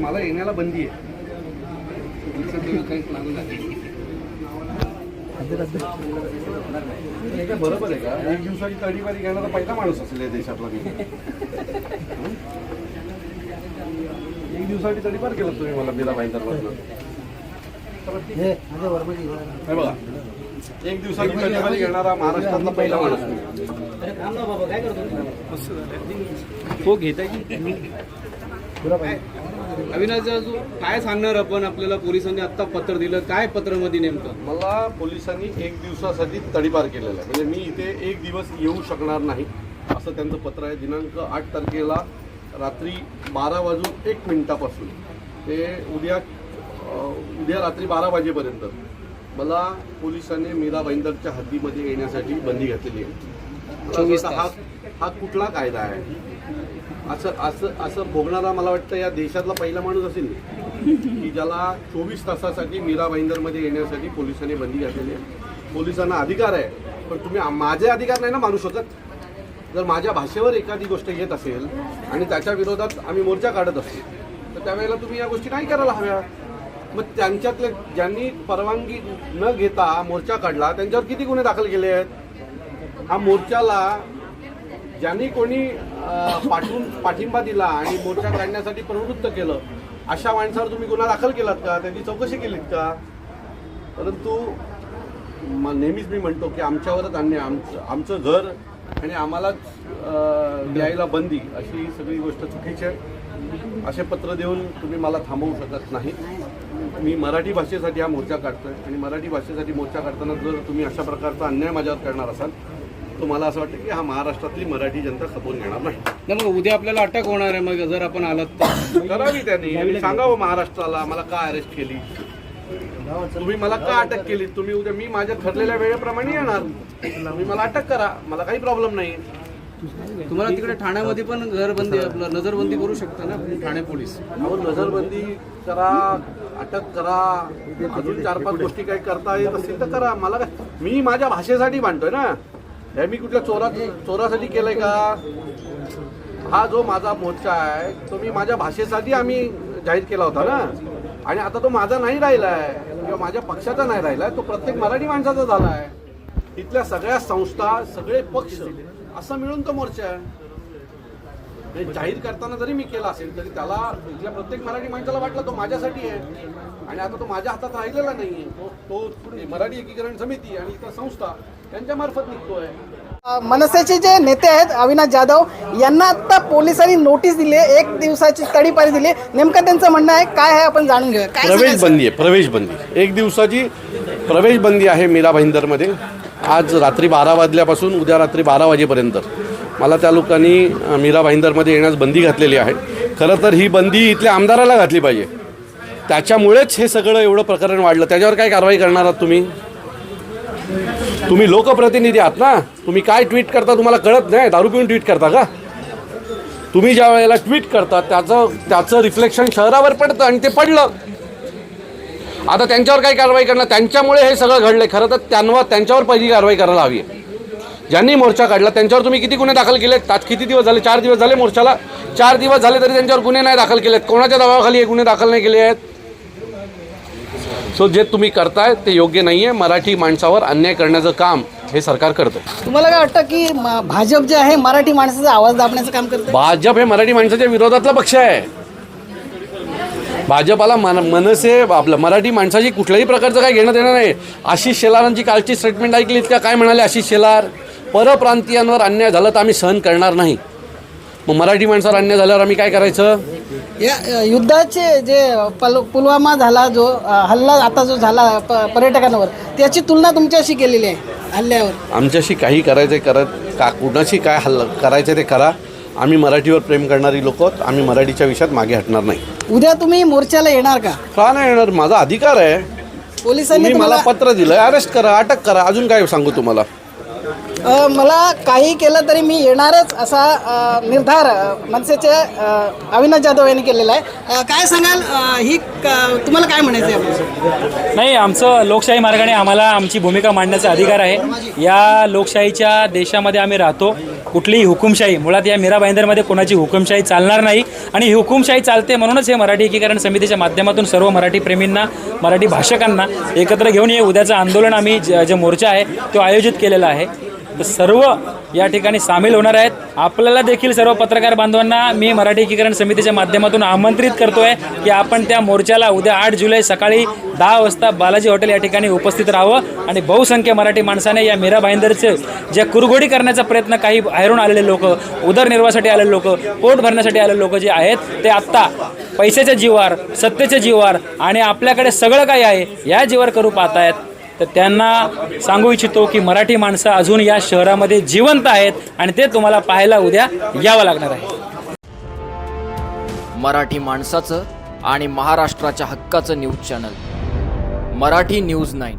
मला येण्याला बंदी आहे. बरोबर आहे का? एक दिवसाची तडीपारी घेणारा पहिला माणूस असेल या देशातला मी. एक दिवसाची तडीपार केलं तुम्ही मला मीरा भाईंदरमधनं. बघा, एक दिवसाची तडीपारी घेणारा महाराष्ट्रातला पहिला माणूस. तो घेत आहे अविनाश जाधव, काय सांगणार आपण? आपल्याला पोलिसांनी आता पत्र दिलं, काय पत्रामध्ये नेमकं? मला पोलिसांनी एक दिवसासाठी तडीपार केलेलं आहे. म्हणजे मी इथे एक दिवस येऊ शकणार नाही असं त्यांचं पत्र आहे. दिनांक 8 तारखेला रात्री 12:01 ते उद्या रात्री 12 वाजेपर्यंत मला पोलिसांनी मीरा भाईंदरच्या हद्दीमध्ये येण्यासाठी बंदी घातलेली आहे. 24 तास. हा कुठला कायदा आहे? असं भोगणारा मला वाटतं या देशातला पहिला माणूस असेल की ज्याला 24 तासासाठी मीरा भाईंदरमध्ये येण्यासाठी पोलिसांनी बंदी घातलेली आहे. पोलिसांना अधिकार आहे, पण तुम्ही माझे अधिकार नाही ना मानू शकत. जर माझ्या भाषेवर एखादी गोष्ट येत असेल आणि त्याच्या विरोधात आम्ही मोर्चा काढत असेल तर त्यावेळेला तुम्ही या गोष्टी नाही करायला हव्या. मग त्यांच्यातले ज्यांनी परवानगी न घेता मोर्चा काढला त्यांच्यावर किती गुन्हे दाखल केले आहेत? हा मोर्चाला ज्यांनी कोणी पाठिंबा दिला आणि मोर्चा काढण्यासाठी प्रवृत्त केलं अशा माणसावर तुम्ही गुन्हा दाखल केलात का? त्याची चौकशी केलीत का? परंतु नेहमीच मी म्हणतो की आमच्यावरच अन्याय, आमचं घर आणि आम्हालाच द्यायला बंदी अशी सगळी गोष्ट चुकीची आहे. असे पत्र देऊन तुम्ही मला थांबवू शकत नाही. मी मराठी भाषेसाठी हा मोर्चा काढतोय आणि मराठी भाषेसाठी मोर्चा काढताना जर तुम्ही अशा प्रकारचा अन्याय माझ्यावर करणार असाल तर मला असं वाटतं की हा महाराष्ट्रातली मराठी जनता खपवून घेणार नाही. मग उद्या आपल्याला अटक होणार आहे. मग जर आपण आलात तर करावी त्यांनी आणि सांगावं महाराष्ट्राला मला का अरेस्ट केली, तुम्ही मला का अटक केली. तुम्ही उद्या मी माझ्या ठरलेल्या वेळेप्रमाणे येणार, तुम्ही मला अटक करा, मला काही प्रॉब्लेम नाही. तुम्हाला तिकडे ठाण्यामध्ये पण घरबंदी आपलं नजरबंदी करू शकता ना ठाणे पोलीस? अहो, नजरबंदी करा, अटक करा, अजून 4-5 गोष्टी काही करता येत असतील तर करा. मला काय, मी माझ्या भाषेसाठी मांडतोय ना. हे मी कुठल्या चोरासाठी केलंय का? हा जो माझा मोर्चा आहे तो मी माझ्या भाषेसाठी आम्ही जाहीर केला होता ना. आणि आता तो माझा नाही राहिलाय किंवा माझ्या पक्षाचा नाही राहिलाय, तो प्रत्येक मराठी माणसाचा झाला आहे. इथल्या सगळ्या संस्था, सगळे पक्ष असं मिळून तो मोर्चा आहे. जाहीर करताना जरी मी केला असेल तरी त्याला इथल्या प्रत्येक मराठी माणसाला वाटलं तो माझ्यासाठी आहे आणि आता तो माझ्या हातात राहिलेला नाहीये. तो मराठी एकीकरण समिती आणि इतर संस्था त्यांच्या मार्फत निघतोय. मनसेचे जे नेते आहेत अविनाश जाधव यांना आता पोलिसांनी नोटीस दिली, 1 दिवसाची तडीपारी दिली. नेमकं त्यांचं म्हणणं आहे काय आहे आपण जाणून घेऊया. प्रवेश बंदी आहे, प्रवेश बंदी 1 दिवसाची प्रवेश बंदी आहे मीरा भाईंदरमध्ये. आज रात्री 12 वाजल्यापासून उद्या रात्री 12 वाजेपर्यंत मला त्या लोकांनी मीरा भाईंदरमध्ये येण्यास बंदी घातलेली आहे. खरं तर ही बंदी इथल्या आमदाराला घातली पाहिजे, त्याच्यामुळेच हे सगळं एवढं प्रकरण वाढलं. त्याच्यावर काय कारवाई करणार आहात तुम्ही? तुम्ही लोकप्रतिनिधी आहात ना. तुम्ही काय ट्विट करता तुम्हाला कळत नाही? दारू पिऊन ट्विट करता का? तुम्ही ज्या वेळेला ट्विट करता त्याचं रिफ्लेक्शन शहरावर पडतं आणि ते पडलं. आता त्यांच्यावर काय कारवाई करणार? त्यांच्यामुळे हे सगळं घडलं. खरं तर त्यांच्यावर पहिली कारवाई करायला हवी आहे. ज्यांनी मोर्चा काढला त्यांच्यावर तुम्ही किती गुन्हे दाखल केलेत? किती दिवस झाले? 4 दिवस झाले मोर्चाला. 4 दिवस झाले तरी त्यांच्यावर गुन्हे नाही दाखल केलेत. कोणाच्या दबावाखाली हे गुन्हे दाखल नाही केले आहेत? सो जे तुम्ही करताय ते योग्य नाही आहे. मराठी माणसावर अन्याय करण्याचं काम हे सरकार करतं. तुम्हाला काय वाटतं की भाजप जे आहे मराठी माणसाचा आवाज दाबण्याचं काम करतं? भाजप हे मराठी माणसाच्या विरोधातला पक्ष आहे. भाजपाला मनसे आपलं मराठी माणसाची कुठल्याही प्रकारचं काही घेणं देणं नाही. आशिष शेलारांची कालची स्टेटमेंट ऐकलीत का? काय म्हणाले आशिष शेलार? परप्रांतीयांवर अन्याय झाला तर आम्ही सहन करणार नाही. मग मराठी माणसावर अन्याय झाल्यावर आम्ही काय करायचं? या युद्धाचे जे पुलवामा झाला जो हल्ला आता जो झाला पर्यटकांवर, त्याची तुलना तुमच्याशी केलेली आहे हल्ल्यावर. आमच्याशी काही करायचं करत का, कुणाशी काय हल्ला करायचं ते करा. आम्ही मराठीवर प्रेम करणारी लोक आहोत. आम्ही मराठीच्या विषयात मागे हटणार नाही. उद्या तुम्ही मोर्चाला येणार का? का नाही येणार? माझा अधिकार आहे. पोलिसांनी मला पत्र दिलं, अरेस्ट करा, अटक करा, अजून काय सांगू तुम्हाला? मला काही केलं तरी मी येणारच असा निर्धार मनसेचे अविनाश जाधव यांनी केलेला आहे. काय सांगाल तुम्हाला काय म्हणायचं आहे आपल्याला? नाही, आमचं लोकशाही मार्गाने आम्हाला आमची भूमिका मांडण्याचा अधिकार आहे. या लोकशाहीच्या देशामध्ये आम्ही राहतो. कुठलीही हुकुमशाही, मुळात या मीरा भाईंदरमध्ये कोणाची हुकुमशाही चालणार नाही आणि ही हुकुमशाही चालते म्हणूनच हे मराठी एकीकरण समितीच्या माध्यमातून सर्व मराठी प्रेमींना, मराठी भाषकांना एकत्र घेऊन हे उद्याचं आंदोलन आम्ही जे मोर्चा आहे तो आयोजित केलेला आहे. तर सर्व या ठिकाणी सामील होणार आहेत. आपल्याला देखील सर्व पत्रकार बांधवांना मी मराठी एकीकरण समितीच्या माध्यमातून आमंत्रित करतोय की आपण त्या मोर्चाला उद्या 8 जुलै सकाळी 10 वाजता बालाजी हॉटेल या ठिकाणी उपस्थित राहावं आणि बहुसंख्य मराठी माणसाने या मीरा भाईंदरचे जे कुरघोडी करण्याचा प्रयत्न काही बाहेरून आलेले लोक, उदरनिर्वाहासाठी आलेले लोक, पोट भरण्यासाठी आलेले लोक जे आहेत ते आत्ता पैशाच्या जीवावर, सत्तेच्या जीवावर आणि आपल्याकडे सगळं काही आहे या जीवावर करू पाहत आहेत. तर त्यांना सांगू इच्छितो की मराठी माणसं अजून या शहरामध्ये जिवंत आहेत आणि ते तुम्हाला पाहायला उद्या यावं लागणार आहे. मराठी माणसाचं आणि महाराष्ट्राच्या हक्काचं न्यूज चॅनल मराठी न्यूज 9.